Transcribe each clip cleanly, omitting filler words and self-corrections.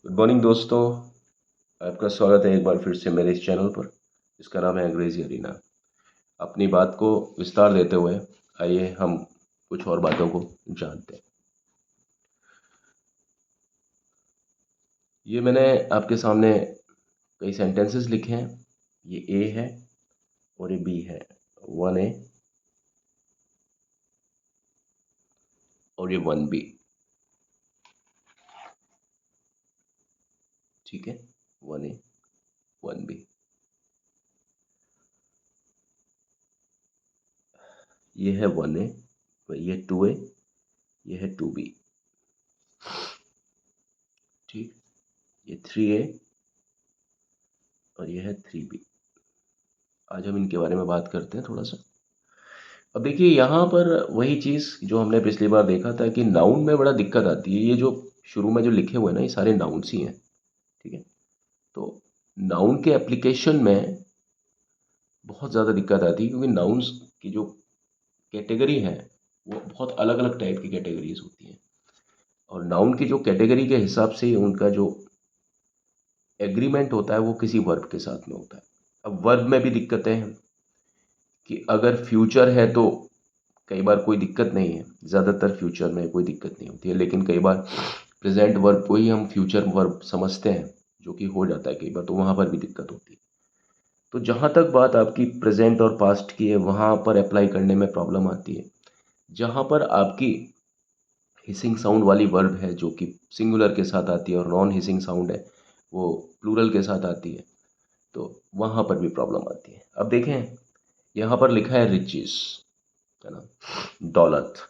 Good morning दोस्तों। आपका स्वागत है एक बार फिर से मेरे इस चैनल पर जिसका नाम है अंग्रेजी अरीना। अपनी बात को विस्तार देते हुए आइए हम कुछ और बातों को जानते हैं। ये मैंने आपके सामने कई सेंटेंसेस लिखे हैं। ये ए है और ये बी है। 1A और ये 1B। ठीक है, 1A 1B। ये है 1A, ये 2A, ये है 2B। ठीक, ये 3A और ये है 3B। आज हम इनके बारे में बात करते हैं थोड़ा सा। अब देखिए यहाँ पर वही चीज़ जो हमने पिछली बार देखा था कि नाउन में बड़ा दिक्कत आती है। ये जो शुरू में जो लिखे हुए हैं ना, ये सारे नाउन्स ही हैं। ठीक है, तो नाउन के एप्लीकेशन में बहुत ज़्यादा दिक्कत आती है क्योंकि नाउन्स की जो कैटेगरी है वो बहुत अलग अलग टाइप की कैटेगरीज होती हैं। और नाउन की जो कैटेगरी के हिसाब से उनका जो एग्रीमेंट होता है वो किसी वर्ब के साथ में होता है। अब वर्ब में भी दिक्कतें हैं कि अगर फ्यूचर है तो कई बार कोई दिक्कत नहीं है, ज़्यादातर फ्यूचर में कोई दिक्कत नहीं होती है। लेकिन कई बार प्रेजेंट वर्ब को ही हम फ्यूचर वर्ब समझते हैं, जो कि हो जाता है कई बार, तो वहाँ पर भी दिक्कत होती है। तो जहाँ तक बात आपकी प्रेजेंट और पास्ट की है वहाँ पर अप्लाई करने में प्रॉब्लम आती है। जहाँ पर आपकी हिसिंग साउंड वाली वर्ब है जो कि सिंगुलर के साथ आती है और नॉन हिसिंग साउंड है वो प्लूरल के साथ आती है, तो वहाँ पर भी प्रॉब्लम आती है। अब देखें, यहाँ पर लिखा है रिचेस, है ना। दौलत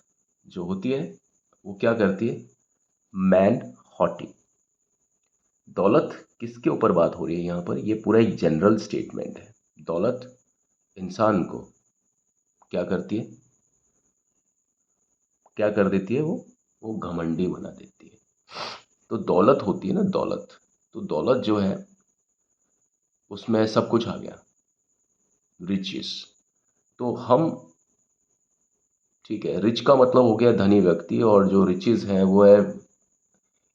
जो होती है वो क्या करती है, मैन हॉटी। दौलत किसके ऊपर बात हो रही है यहाँ पर, ये पूरा एक जनरल स्टेटमेंट है। दौलत इंसान को क्या करती है, क्या कर देती है, वो घमंडी बना देती है। तो दौलत होती है ना, दौलत, तो दौलत जो है उसमें सब कुछ आ गया, रिचेस। तो हम, ठीक है, रिच का मतलब हो गया धनी व्यक्ति, और जो रिचेस है वो है,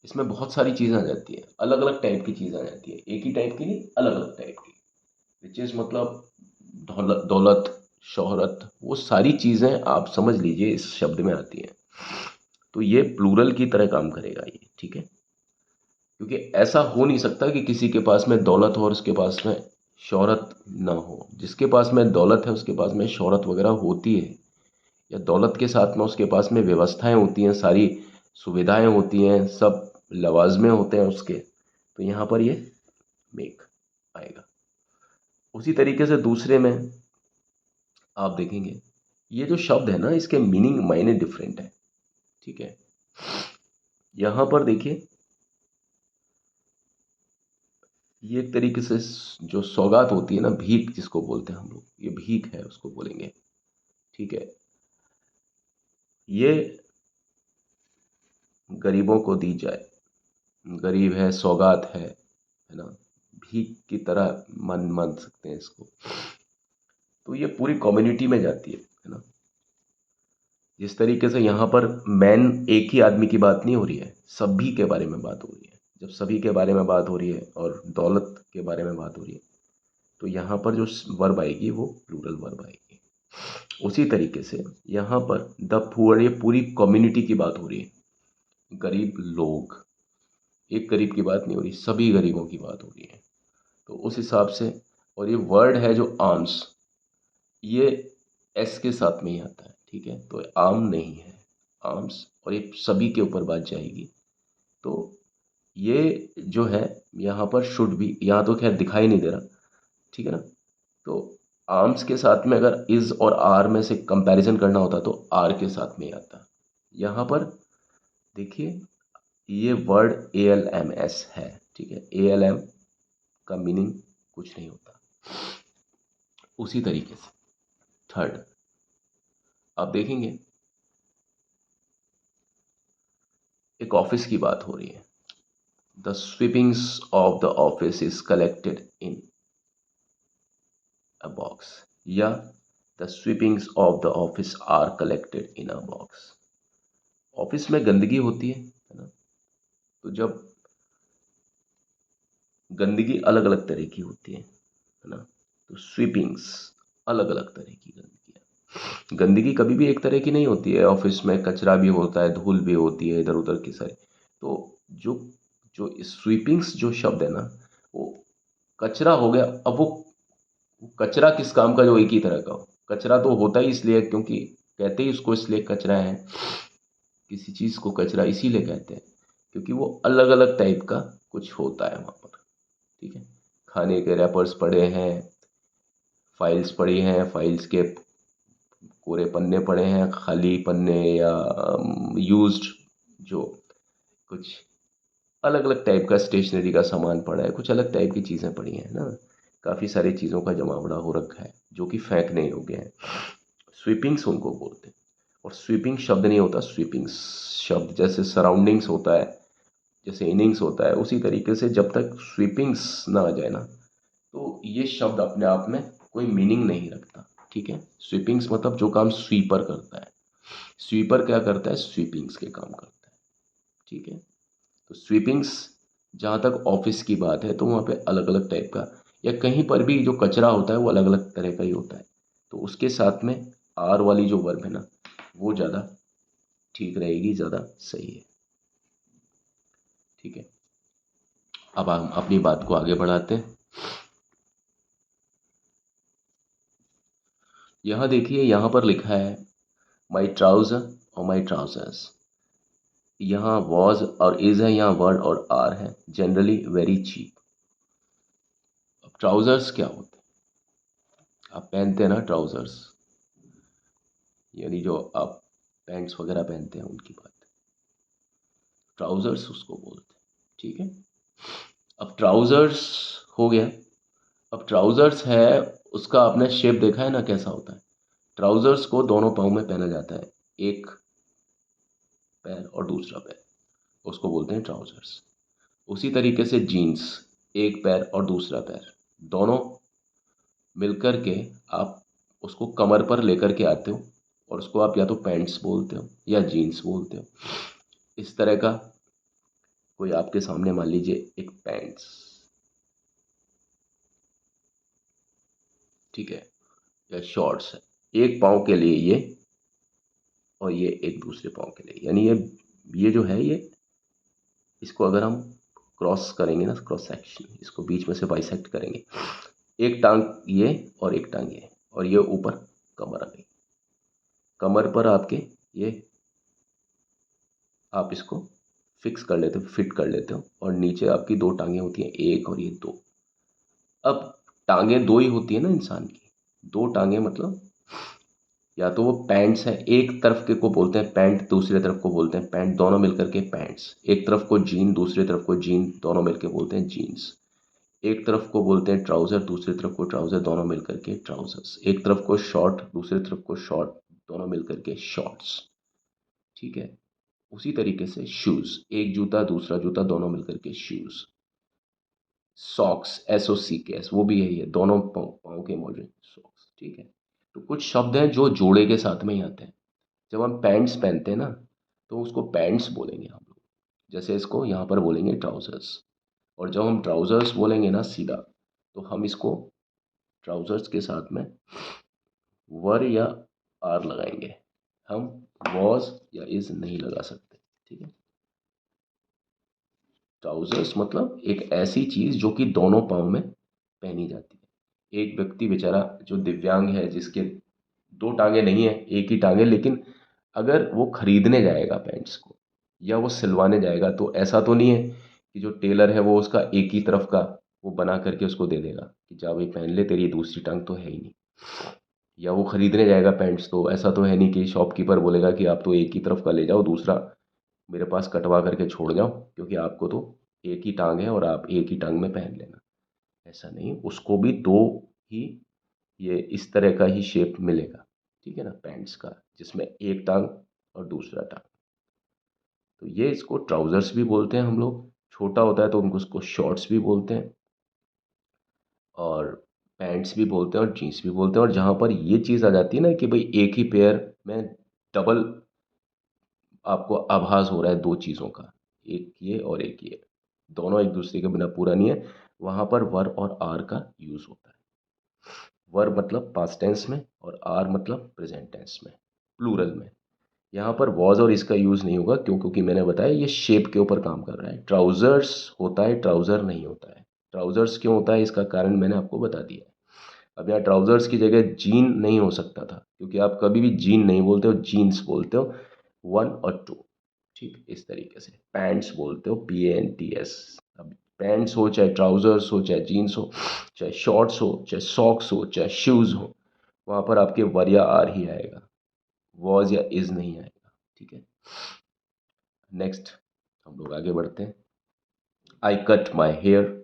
इसमें बहुत सारी चीज़ें आ जाती है, अलग अलग टाइप की चीज़ें आ जाती है, एक ही टाइप की नहीं, अलग अलग टाइप की। रिचेस मतलब दौलत, दौलत, शोहरत, वो सारी चीज़ें आप समझ लीजिए इस शब्द में आती हैं। तो ये प्लूरल की तरह काम करेगा ये, ठीक है। क्योंकि ऐसा हो नहीं सकता कि किसी के पास में दौलत हो और उसके पास में शोहरत ना हो। जिसके पास में दौलत है उसके पास में शोहरत वगैरह होती है, या दौलत के साथ में उसके पास में व्यवस्थाएं होती हैं, सारी सुविधाएं होती हैं, सब लवाजमे होते हैं उसके। तो यहाँ पर ये मेक आएगा। उसी तरीके से दूसरे में आप देखेंगे ये जो शब्द है ना, इसके मीनिंग मायने डिफरेंट है। ठीक है, यहाँ पर देखिए, ये एक तरीके से जो सौगात होती है ना, भीख जिसको बोलते हैं हम लोग, ये भीख है उसको बोलेंगे। ठीक है, ये गरीबों को दी जाए, गरीब है, सौगात है ना, भीख की तरह मान मान सकते हैं इसको। तो ये पूरी कम्युनिटी में जाती है ना। जिस तरीके से यहाँ पर मैन एक ही आदमी की बात नहीं हो रही है, सभी के बारे में बात हो रही है। जब सभी के बारे में बात हो रही है और दौलत के बारे में बात हो रही है, तो यहाँ पर जो वर्ब आएगी वो प्लूरल वर्ब आएगी। उसी तरीके से यहाँ पर द पुअर, ये पूरी कम्युनिटी की बात हो रही है, गरीब लोग, एक गरीब की बात नहीं हो रही, सभी गरीबों की बात हो रही है। तो उस हिसाब से, और ये वर्ड है जो आर्म्स, ये एस के साथ में ही आता है। ठीक है, तो आर्म नहीं है, आर्म्स, और ये सभी के ऊपर बात जाएगी। तो ये जो है यहाँ पर शुड भी, यहाँ तो खैर दिखाई नहीं दे रहा, ठीक है ना। तो आर्म्स के साथ में अगर इज और आर में से कंपैरिजन करना होता तो आर के साथ में ही आता। यहाँ पर देखिए, ये word A L M S है। ठीक है, ए एल एम का मीनिंग कुछ नहीं होता। उसी तरीके से थर्ड आप देखेंगे, एक ऑफिस की बात हो रही है। The sweepings of the office is collected in a box, या the sweepings of the office are collected in a box. Office में गंदगी होती है ना। तो जब गंदगी अलग अलग तरह की होती है ना। तो स्वीपिंग्स अलग अलग तरह की गंदगी, गंदगी कभी भी एक तरह की नहीं होती है। ऑफिस में कचरा भी होता है, धूल भी होती है, इधर उधर की सारी। तो जो जो स्वीपिंग्स जो शब्द है ना, वो कचरा हो गया। अब वो कचरा किस काम का जो एक ही तरह का हो। कचरा तो होता ही इसलिए क्योंकि कहते ही उसको इसलिए कचरा है, किसी चीज़ को कचरा इसीलिए कहते हैं क्योंकि वो अलग अलग टाइप का कुछ होता है वहाँ पर। ठीक है, खाने के रैपर्स पड़े हैं, फाइल्स पड़ी हैं, फाइल्स के पूरे पन्ने पड़े हैं, खाली पन्ने या यूज्ड, जो कुछ अलग अलग टाइप का स्टेशनरी का सामान पड़ा है, कुछ अलग टाइप की चीज़ें पड़ी हैं ना। काफ़ी सारी चीज़ों का जमावड़ा हो रखा है जो कि फेंकने योग्य है। स्वीपिंग्स उनको बोलते हैं। और स्वीपिंग शब्द नहीं होता, स्वीपिंग्स शब्द जैसे सराउंडिंग्स होता है, जैसे इनिंग्स होता है, उसी तरीके से जब तक स्वीपिंग्स ना आ जाए ना, तो ये शब्द अपने आप में कोई मीनिंग नहीं रखता। ठीक है, स्वीपिंग्स मतलब जो काम स्वीपर करता है। स्वीपर क्या करता है, स्वीपिंग्स के काम करता है। ठीक है, तो स्वीपिंग्स जहाँ तक ऑफिस की बात है तो वहाँ पे अलग अलग टाइप का, या कहीं पर भी जो कचरा होता है वो अलग अलग तरह का ही होता है। तो उसके साथ में आर वाली जो वर्ब है ना, वो ज़्यादा ठीक रहेगी, ज़्यादा सही है। ठीक है, अब हम अपनी बात को आगे बढ़ाते हैं। यहाँ देखिए, यहाँ पर लिखा है माई ट्राउज़र और माई ट्राउज़र्स। यहाँ वॉज और इज़ है, यहाँ वर्ड और आर है, जनरली वेरी चीप। अब ट्राउज़र्स क्या होते हैं, आप पहनते हैं ना ट्राउज़र्स, यानी जो आप पैंट्स वगैरह पहनते हैं उनकी बात, ट्राउज़र्स उसको बोलते हैं। ठीक है, अब ट्राउज़र्स हो गया। अब ट्राउज़र्स है, उसका आपने शेप देखा है ना कैसा होता है। ट्राउज़र्स को दोनों पाँव में पहना जाता है, एक पैर और दूसरा पैर, उसको बोलते हैं ट्राउज़र्स। उसी तरीके से जीन्स, एक पैर और दूसरा पैर, दोनों मिलकर के आप उसको कमर पर लेकर के आते हो, और उसको आप या तो पैंट्स बोलते हो या जीन्स बोलते हो। इस तरह का कोई आपके सामने मान लीजिए एक पैंट्स, ठीक है, या शॉर्ट्स है, एक पाँव के लिए ये, और ये एक दूसरे पाँव के लिए, यानी ये जो है, ये इसको अगर हम क्रॉस करेंगे ना, क्रॉस सेक्शन, इसको बीच में से बाइसेक्ट करेंगे, एक टांग ये और एक टांग ये, और ये ऊपर कमर आ गई। कमर पर आपके ये, आप इसको फिक्स कर लेते हो, फिट कर लेते हो, और नीचे आपकी दो टांगें होती हैं, एक और ये दो। अब टांगें दो ही होती है ना इंसान की, दो टांगें मतलब या तो वो पैंट्स है, एक तरफ के को बोलते हैं पैंट, दूसरे तरफ को बोलते हैं पैंट, दोनों मिलकर के पैंट्स। एक तरफ को जीन, दूसरे तरफ को जीन, दोनों मिलकर बोलते हैं जीन्स। एक तरफ को बोलते हैं ट्राउज़र, दूसरी तरफ को ट्राउज़र, दोनों मिलकर के ट्राउज़र्स। एक तरफ को शॉर्ट, दूसरी तरफ को शॉर्ट, दोनों मिलकर के शॉर्ट्स। ठीक है, उसी तरीके से शूज़, एक जूता दूसरा जूता, दोनों मिलकर के शूज़। सॉक्स, SOCKS, वो भी यही है, दोनों पाँव के मोजे, सॉक्स। ठीक है, तो कुछ शब्द हैं जो जोड़े के साथ में ही आते हैं। जब हम पैंट्स पहनते हैं ना, तो उसको पैंट्स बोलेंगे हम लोग, जैसे इसको यहाँ पर बोलेंगे ट्राउज़र्स। और जब हम ट्राउज़र्स बोलेंगे ना सीधा, तो हम इसको ट्राउज़र्स के साथ में वर या आर लगाएंगे, हम वॉज या इज़ नहीं लगा सकते। ठीक है, ट्राउज़र्स मतलब एक ऐसी चीज़ जो कि दोनों पाँव में पहनी जाती है। एक व्यक्ति बेचारा जो दिव्यांग है, जिसके दो टांगें नहीं है, एक ही टांग है, लेकिन अगर वो खरीदने जाएगा पैंट्स को या वो सिलवाने जाएगा, तो ऐसा तो नहीं है कि जो टेलर है वो उसका एक ही तरफ का वो बना करके उसको दे देगा कि जा भाई पहन ले, तेरी दूसरी टांग तो है ही नहीं। या वो खरीदने जाएगा पैंट्स, तो ऐसा तो है नहीं कि शॉपकीपर बोलेगा कि आप तो एक ही तरफ का ले जाओ, दूसरा मेरे पास कटवा करके छोड़ जाओ, क्योंकि आपको तो एक ही टांग है और आप एक ही टांग में पहन लेना। ऐसा नहीं, उसको भी दो ही, ये इस तरह का ही शेप मिलेगा। ठीक है ना, पैंट्स का, जिसमें एक टांग और दूसरा टांग। तो ये इसको ट्राउज़र्स भी बोलते हैं हम लोग, छोटा होता है तो उनको उसको शॉर्ट्स भी बोलते हैं, और पैंट्स भी बोलते हैं, और जीन्स भी बोलते हैं। और जहाँ पर ये चीज़ आ जाती है ना कि भाई एक ही पेयर में डबल आपको आभास हो रहा है दो चीज़ों का, एक ये और एक ये, दोनों एक दूसरे के बिना पूरा नहीं है, वहाँ पर वर और आर का यूज़ होता है। वर मतलब पास्ट टेंस में और आर मतलब प्रेजेंट टेंस में, प्लूरल में। यहाँ पर वॉज और इसका यूज़ नहीं होगा, क्यों? क्योंकि मैंने बताया ये शेप के ऊपर काम कर रहा है। ट्राउज़र्स होता है, ट्राउज़र नहीं होता है। ट्राउज़र्स क्यों होता है, इसका कारण मैंने आपको बता दिया है। अब यहाँ ट्राउज़र्स की जगह जीन नहीं हो सकता था, क्योंकि आप कभी भी जीन नहीं बोलते हो, जीन्स बोलते हो, वन और टू। ठीक, इस तरीके से पैंट्स बोलते हो, PANTS। अब पैंट्स हो, चाहे ट्राउज़र्स हो, चाहे जीन्स हो, चाहे शॉर्ट्स हो, चाहे सॉक्स हो, चाहे शूज़ हो, वहाँ पर आपके वर या आर ही आएगा, वॉज या इज़ नहीं आएगा। ठीक है, नेक्स्ट हम लोग आगे बढ़ते हैं। आई कट माई हेयर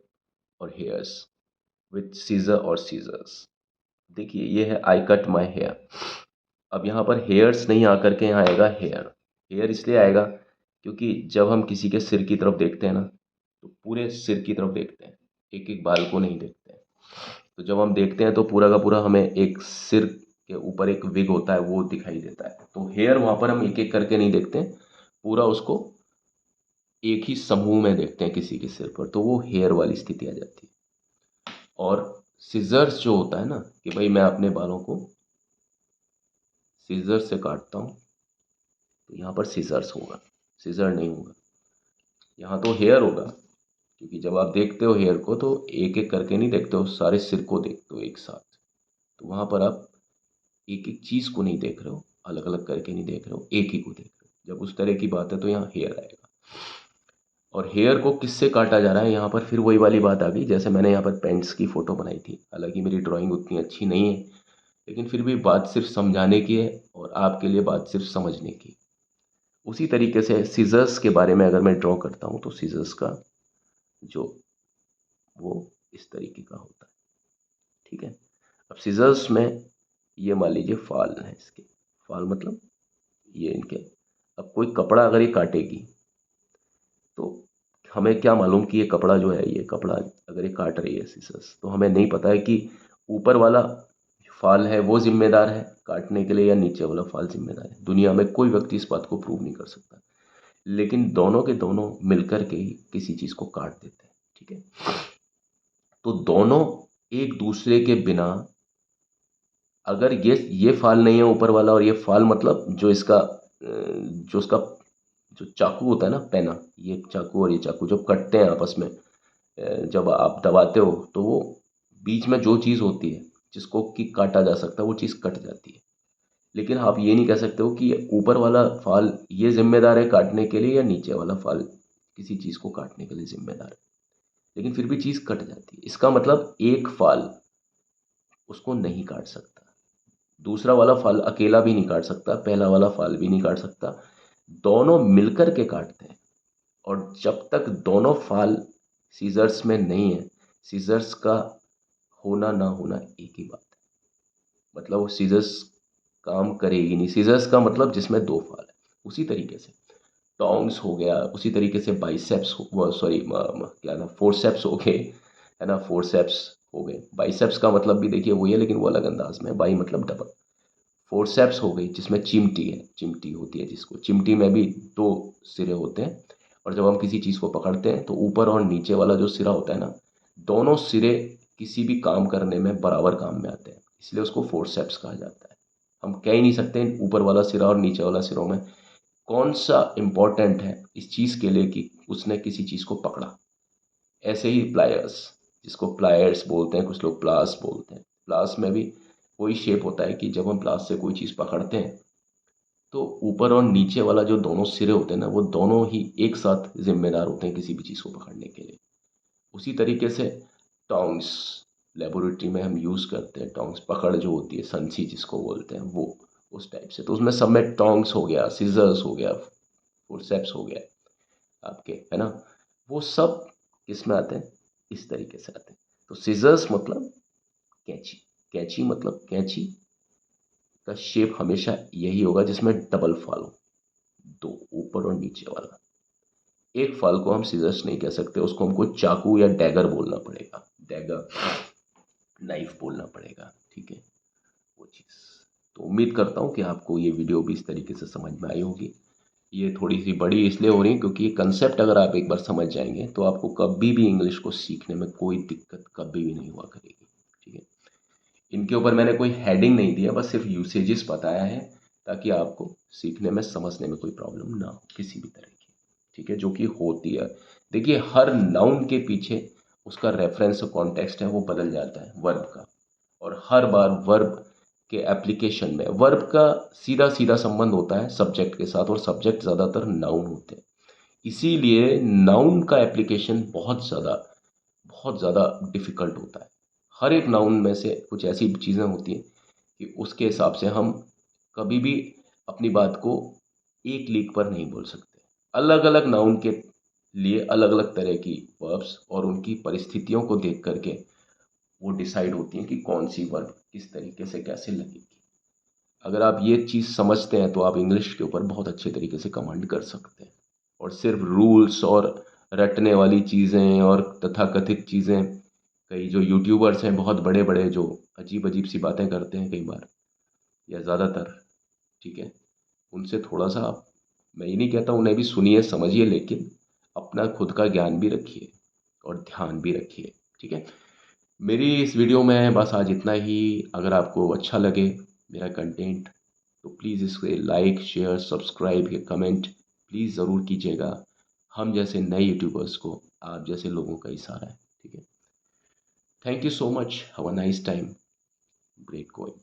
और हेयर्स विथ सीजर और सीजर्स। देखिए ये है आई कट माई हेयर। अब यहाँ पर हेयर्स नहीं आकर के यहाँ आएगा हेयर। हेयर इसलिए आएगा क्योंकि जब हम किसी के सिर की तरफ देखते हैं ना, तो पूरे सिर की तरफ देखते हैं, एक एक बाल को नहीं देखते हैं। तो जब हम देखते हैं तो पूरा का पूरा हमें एक सिर के ऊपर एक विग होता है वो दिखाई देता है। तो हेयर वहाँ पर हम एक एक करके नहीं देखते हैं, पूरा उसको एक ही समूह में देखते हैं किसी के सिर पर, तो वो हेयर वाली स्थिति आ जाती है। और सिजर्स जो होता है ना, कि भाई मैं अपने बालों को सीजर से काटता हूँ, तो यहाँ पर सीजर्स होगा, सीजर नहीं होगा। यहाँ तो हेयर होगा, क्योंकि जब आप देखते हो हेयर को तो एक एक करके नहीं देखते हो, सारे सिर को देखते हो एक साथ। तो वहाँ पर आप एक एक चीज़ को नहीं देख रहे हो, अलग अलग करके नहीं देख रहे हो, एक ही को देख रहे हो। जब उस तरह की बात है तो यहाँ हेयर आएगा। और हेयर को किससे काटा जा रहा है, यहाँ पर फिर वही वाली बात आ गई, जैसे मैंने यहाँ पर पेंट्स की फ़ोटो बनाई थी। हालांकि मेरी ड्राइंग उतनी अच्छी नहीं है, लेकिन फिर भी बात सिर्फ समझाने की है और आपके लिए बात सिर्फ समझने की। उसी तरीके से सीजर्स के बारे में अगर मैं ड्रॉ करता हूँ, तो सीजर्स का जो वो इस तरीके का होता है। ठीक है, अब सीजर्स में ये मान लीजिए फाल है इसके, फाल मतलब ये इनके। अब कोई कपड़ा अगर ये काटेगी, तो हमें क्या मालूम कि ये कपड़ा जो है, ये कपड़ा अगर ये काट रही है सीसस, तो हमें नहीं पता है कि ऊपर वाला फाल है वो जिम्मेदार है काटने के लिए या नीचे वाला फाल जिम्मेदार है। दुनिया में कोई व्यक्ति इस बात को प्रूव नहीं कर सकता, लेकिन दोनों के दोनों मिलकर के ही किसी चीज़ को काट देते हैं। ठीक है, तो दोनों एक दूसरे के बिना, अगर ये फाल नहीं है ऊपर वाला, और ये फाल मतलब जो इसका जो उसका जो चाकू होता है ना, पेना, ये चाकू और ये चाकू जब कटते हैं आपस में, जब आप दबाते हो तो वो बीच में जो चीज़ होती है जिसको कि काटा जा सकता है वो चीज़ कट जाती है। लेकिन आप ये नहीं कह सकते हो कि ये ऊपर वाला फाल ये जिम्मेदार है काटने के लिए या नीचे वाला फाल किसी चीज़ को काटने के लिए जिम्मेदार है, लेकिन फिर भी चीज़ कट जाती है। इसका मतलब एक फाल उसको नहीं काट सकता, दूसरा वाला फल अकेला भी नहीं काट सकता, पहला वाला फल भी नहीं काट सकता, दोनों मिलकर के काटते हैं। और जब तक दोनों फाल सीजर्स में नहीं है, सीजर्स का होना ना होना एक ही बात है। मतलब वो सीजर्स काम करेगी नहीं। सीजर्स का मतलब जिसमें दो फाल है। उसी तरीके से टोंग्स हो गया, उसी तरीके से बाइसेप्स हो, सॉरी क्या ना, फोरसेप्स हो गए, है ना, फोरसेप्स हो गए। बाइसेप्स का मतलब भी देखिए वही है, लेकिन वो अलग अंदाज में, बाई मतलब डबल। फोरसेप्स हो गई जिसमें चिमटी है, चिमटी होती है जिसको, चिमटी में भी दो सिरे होते हैं। और जब हम किसी चीज़ को पकड़ते हैं तो ऊपर और नीचे वाला जो सिरा होता है ना, दोनों सिरे किसी भी काम करने में बराबर काम में आते हैं, इसलिए उसको फोरसेप्स कहा जाता है। हम कह ही नहीं सकते ऊपर वाला सिरा और नीचे वाला सिरों में कौन सा इम्पोर्टेंट है इस चीज़ के लिए कि उसने किसी चीज़ को पकड़ा। ऐसे ही प्लायर्स, जिसको प्लायर्स बोलते हैं, कुछ लोग प्लास बोलते हैं, प्लास में भी वही शेप होता है कि जब हम प्लास से कोई चीज़ पकड़ते हैं तो ऊपर और नीचे वाला जो दोनों सिरे होते हैं ना, वो दोनों ही एक साथ जिम्मेदार होते हैं किसी भी चीज़ को पकड़ने के लिए। उसी तरीके से टोंग्स, लेबोरेटरी में हम यूज़ करते हैं टोंग्स, पकड़ जो होती है, संची जिसको बोलते हैं, वो उस टाइप से। तो उसमें सब में टोंग्स हो गया, सीजर्स हो गया, फोरसेप्स हो गया आपके, है ना, वो सब किस में आते हैं, इस तरीके से आते हैं। तो सीजर्स मतलब कैंची, कैंची मतलब कैंची का शेप हमेशा यही होगा जिसमें डबल फॉल हो, दो, ऊपर और नीचे वाला। एक फॉल को हम सीजर्स नहीं कह सकते, उसको हमको चाकू या डैगर बोलना पड़ेगा, डैगर, नाइफ बोलना पड़ेगा। ठीक है, वो चीज़। तो उम्मीद करता हूँ कि आपको ये वीडियो भी इस तरीके से समझ में आई होगी। ये थोड़ी सी बड़ी इसलिए हो रही है क्योंकि ये कंसेप्ट अगर आप एक बार समझ जाएंगे तो आपको कभी भी इंग्लिश को सीखने में कोई दिक्कत कभी भी नहीं हुआ करेगी। ठीक है, इनके ऊपर मैंने कोई हेडिंग नहीं दिया, बस सिर्फ यूसेजेस बताया है ताकि आपको सीखने में समझने में कोई प्रॉब्लम ना हो किसी भी तरह की। ठीक है, जो कि होती है। देखिए, हर नाउन के पीछे उसका रेफरेंस कॉन्टेक्स्ट है वो बदल जाता है वर्ब का, और हर बार वर्ब के एप्लीकेशन में वर्ब का सीधा सीधा संबंध होता है सब्जेक्ट के साथ, और सब्जेक्ट ज़्यादातर नाउन होते हैं। इसीलिए नाउन का एप्लीकेशन बहुत ज़्यादा डिफ़िकल्ट होता है। हर एक नाउन में से कुछ ऐसी चीज़ें होती हैं कि उसके हिसाब से हम कभी भी अपनी बात को एक लीक पर नहीं बोल सकते। अलग अलग नाउन के लिए अलग अलग तरह की वर्ब्स और उनकी परिस्थितियों को देख करके वो डिसाइड होती हैं कि कौन सी वर्ब किस तरीके से कैसे लगेगी। अगर आप ये चीज़ समझते हैं तो आप इंग्लिश के ऊपर बहुत अच्छे तरीके से कमांड कर सकते हैं। और सिर्फ रूल्स और रटने वाली चीज़ें और तथाकथित चीज़ें, कई जो यूट्यूबर्स हैं बहुत बड़े बड़े जो अजीब अजीब सी बातें करते हैं कई बार या ज़्यादातर, ठीक है, उनसे थोड़ा सा आप, मैं ये नहीं कहता उन्हें भी सुनिए समझिए, लेकिन अपना खुद का ज्ञान भी रखिए और ध्यान भी रखिए। ठीक है, मेरी इस वीडियो में बस आज इतना ही। अगर आपको अच्छा लगे मेरा कंटेंट तो प्लीज़ इसे लाइक शेयर सब्सक्राइब या कमेंट प्लीज़ ज़रूर कीजिएगा। हम जैसे नए यूट्यूबर्स को आप जैसे लोगों का इशारा है। ठीक है, thank you so much, have a nice time, great going.